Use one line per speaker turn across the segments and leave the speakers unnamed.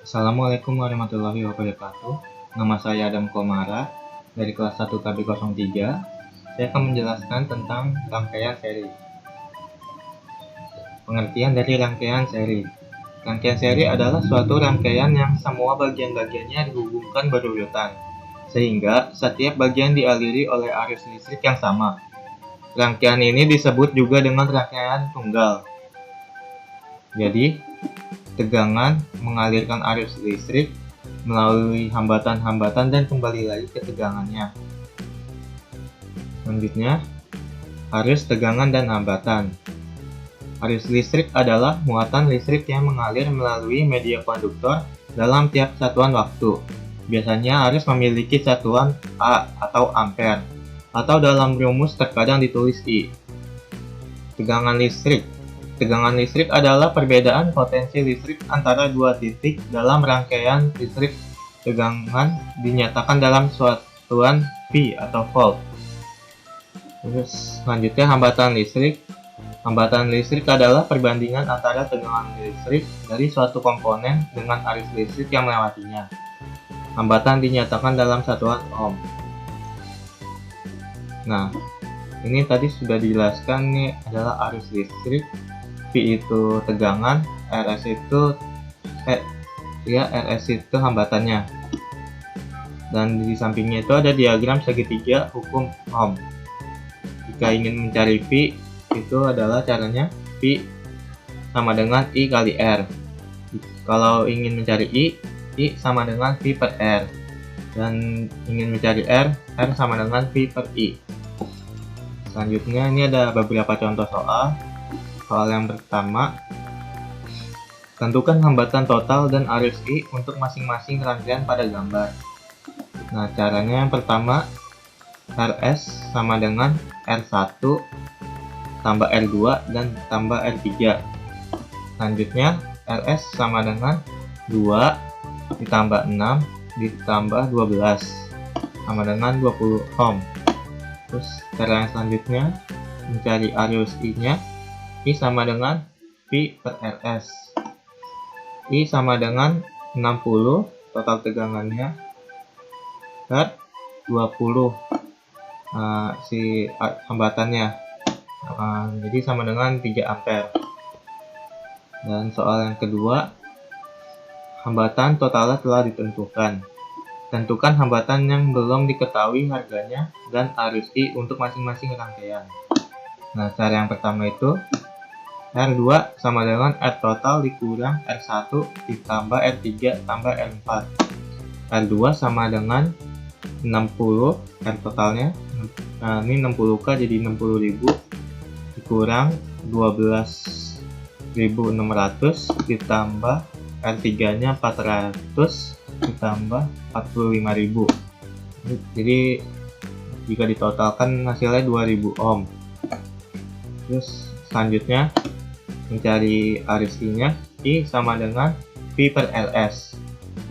Assalamualaikum warahmatullahi wabarakatuh. Nama saya Adam Komara dari kelas 1 KB03. Saya akan menjelaskan tentang rangkaian seri. Pengertian dari rangkaian seri. Rangkaian seri adalah suatu rangkaian yang semua bagian-bagiannya dihubungkan berurutan, sehingga setiap bagian dialiri oleh arus listrik yang sama. Rangkaian ini disebut juga dengan rangkaian tunggal. Jadi, tegangan mengalirkan arus listrik melalui hambatan-hambatan dan kembali lagi ke tegangannya. Selanjutnya, arus, tegangan, dan hambatan. Arus listrik adalah muatan listrik yang mengalir melalui media konduktor dalam tiap satuan waktu. Biasanya arus memiliki satuan A atau ampere, atau dalam rumus terkadang ditulis I. Tegangan listrik. Tegangan listrik adalah perbedaan potensi listrik antara dua titik dalam rangkaian listrik. Tegangan dinyatakan dalam satuan V atau volt. Terus selanjutnya hambatan listrik. Hambatan listrik adalah perbandingan antara tegangan listrik dari suatu komponen dengan arus listrik yang melewatinya. Hambatan dinyatakan dalam satuan ohm. Nah, ini tadi sudah dijelaskan nih adalah arus listrik. V itu tegangan, RS itu hambatannya. Dan di sampingnya itu ada diagram segitiga hukum Ohm. Jika ingin mencari V, itu adalah caranya V sama dengan I kali R. Kalau ingin mencari I sama dengan V per R. Dan ingin mencari R sama dengan V per I. Selanjutnya ini ada beberapa contoh soal. Soal yang pertama, tentukan hambatan total dan arus I untuk masing-masing rangkaian pada gambar. Nah, caranya yang pertama, RS sama dengan R1 tambah R2 dan tambah R3. Selanjutnya, RS sama dengan 2 ditambah 6 ditambah 12 sama dengan 20 ohm. Terus cara yang selanjutnya, mencari arus I-nya. I sama dengan V per RS. I sama dengan 60 total tegangannya per 20 si hambatannya. Jadi sama dengan 3 ampere. Dan soal yang kedua, hambatan totalnya telah ditentukan. Tentukan hambatan yang belum diketahui harganya dan arus I untuk masing-masing rangkaian. Nah, cara yang pertama itu R2 sama dengan R total dikurang R1 ditambah R3 tambah R4. R2 sama dengan 60 R totalnya. Nah, ini 60K jadi 60.000 dikurang 12.600 ditambah R3-nya 400 ditambah 45.000. Jadi jika ditotalkan hasilnya 2000 ohm. Terus selanjutnya mencari arus I-nya. I sama dengan V per RS.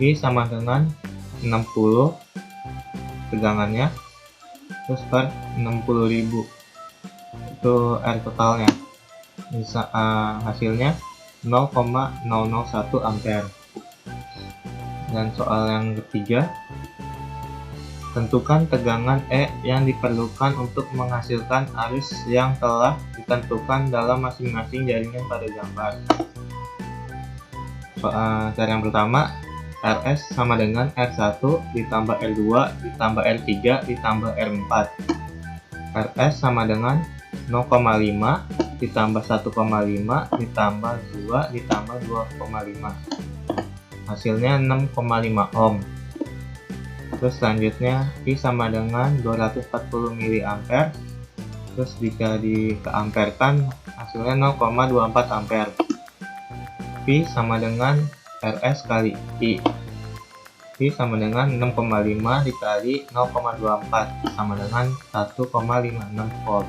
I sama dengan 60 tegangannya terus per 60.000 itu R totalnya. Hasilnya 0,001 ampere. Dan soal yang ketiga, tentukan tegangan E yang diperlukan untuk menghasilkan arus yang telah ditentukan dalam masing-masing jaringan pada gambar. Cara yang pertama, RS sama dengan R1 ditambah R2 ditambah R3 ditambah R4. RS sama dengan 0,5 ditambah 1,5 ditambah 2 ditambah 2,5. Hasilnya 6,5 ohm. Terus selanjutnya I sama dengan 240 mA. Terus jika dikeamperkan hasilnya 0,24 ampere. V sama dengan RS kali I. V sama dengan 6,5 dikali 0,24 sama dengan 1,56 volt.